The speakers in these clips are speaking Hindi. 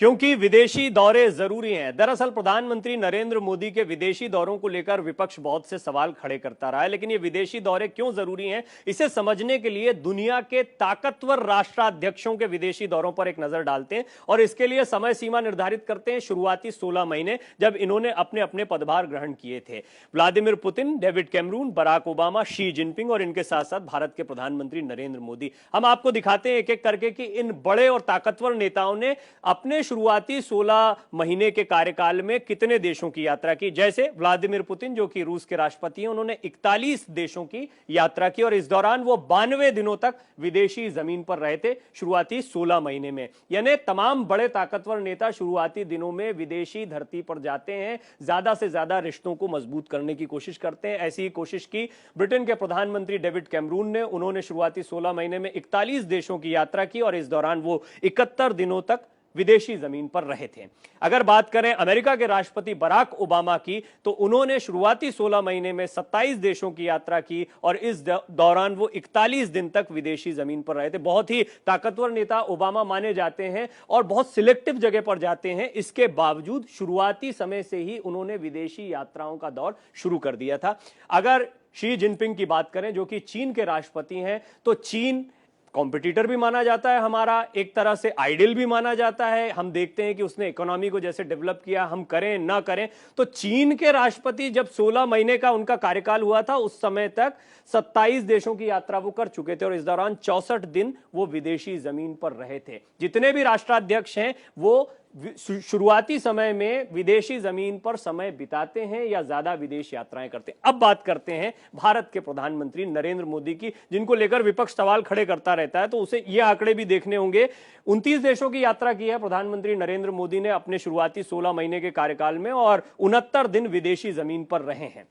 क्योंकि विदेशी दौरे जरूरी हैं। दरअसल प्रधानमंत्री नरेंद्र मोदी के विदेशी दौरों को लेकर विपक्ष बहुत से सवाल खड़े करता रहा है, लेकिन ये विदेशी दौरे क्यों जरूरी हैं, इसे समझने के लिए दुनिया के ताकतवर राष्ट्राध्यक्षों के विदेशी दौरों पर एक नजर डालते हैं और इसके लिए समय सीमा निर्धारित करते हैं। शुरुआती 16 महीने जब इन्होंने अपने अपने पदभार ग्रहण किए थे। Vladimir Putin, David Cameron, Barack Obama, Xi Jinping और इनके साथ साथ भारत के प्रधानमंत्री नरेंद्र मोदी। हम आपको दिखाते हैं एक एक करके कि इन बड़े और ताकतवर नेताओं ने अपने शुरुआती 16 महीने के कार्यकाल में कितने देशों की यात्रा की। जैसे व्लादिमीर पुतिन जो कि रूस के राष्ट्रपति हैं, उन्होंने 41 देशों की यात्रा की और इस दौरान वो 92 दिनों तक विदेशी जमीन पर रहे थे शुरुआती 16 महीने में। यानी तमाम बड़े ताकतवर नेता शुरुआती दिनों में विदेशी धरती पर जाते हैं, ज्यादा से ज्यादा रिश्तों को मजबूत करने की कोशिश करते हैं। ऐसी ही कोशिश की ब्रिटेन के प्रधानमंत्री डेविड कैमरून ने। उन्होंने शुरुआती 16 महीने में 41 देशों की यात्रा की और इस दौरान वो 71 दिनों तक विदेशी जमीन पर रहे थे। अगर बात करें अमेरिका के राष्ट्रपति बराक ओबामा की, तो उन्होंने शुरुआती 16 महीने में 27 देशों की यात्रा की और इस दौरान वो 41 दिन तक विदेशी जमीन पर रहे थे। बहुत ही ताकतवर नेता ओबामा माने जाते हैं और बहुत सिलेक्टिव जगह पर जाते हैं। इसके बावजूद शुरुआती समय से ही उन्होंने विदेशी यात्राओं का दौर शुरू कर दिया था। अगर शी जिनपिंग की बात करें जो कि चीन के राष्ट्रपति हैं, तो चीन कॉम्पिटिटर भी माना जाता है हमारा, एक तरह से आइडियल भी माना जाता है। हम देखते हैं कि उसने इकोनॉमी को जैसे डेवलप किया, हम करें ना करें। तो चीन के राष्ट्रपति जब 16 महीने का उनका कार्यकाल हुआ था, उस समय तक 27 देशों की यात्रा वो कर चुके थे और इस दौरान 64 दिन वो विदेशी जमीन पर रहे थे। जितने भी राष्ट्राध्यक्ष हैं वो शुरुआती समय में विदेशी जमीन पर समय बिताते हैं या ज्यादा विदेश यात्राएं करते हैं। अब बात करते हैं भारत के प्रधानमंत्री नरेंद्र मोदी की, जिनको लेकर विपक्ष सवाल खड़े करता रहता है, तो उसे ये आंकड़े भी देखने होंगे। 29 देशों की यात्रा की है प्रधानमंत्री नरेंद्र मोदी ने अपने शुरुआती 16 महीने के कार्यकाल में और 69 दिन विदेशी जमीन पर रहे हैं।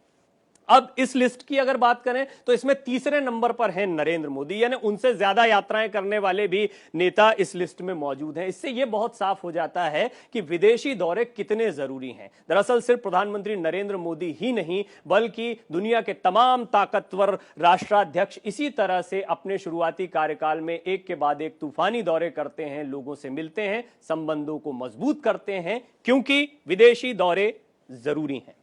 अब इस लिस्ट की अगर बात करें तो इसमें तीसरे नंबर पर हैं नरेंद्र मोदी, यानी उनसे ज्यादा यात्राएं करने वाले भी नेता इस लिस्ट में मौजूद हैं। इससे यह बहुत साफ हो जाता है कि विदेशी दौरे कितने जरूरी हैं। दरअसल सिर्फ प्रधानमंत्री नरेंद्र मोदी ही नहीं, बल्कि दुनिया के तमाम ताकतवर राष्ट्राध्यक्ष इसी तरह से अपने शुरुआती कार्यकाल में एक के बाद एक तूफानी दौरे करते हैं, लोगों से मिलते हैं, संबंधों को मजबूत करते हैं, क्योंकि विदेशी दौरे जरूरी हैं।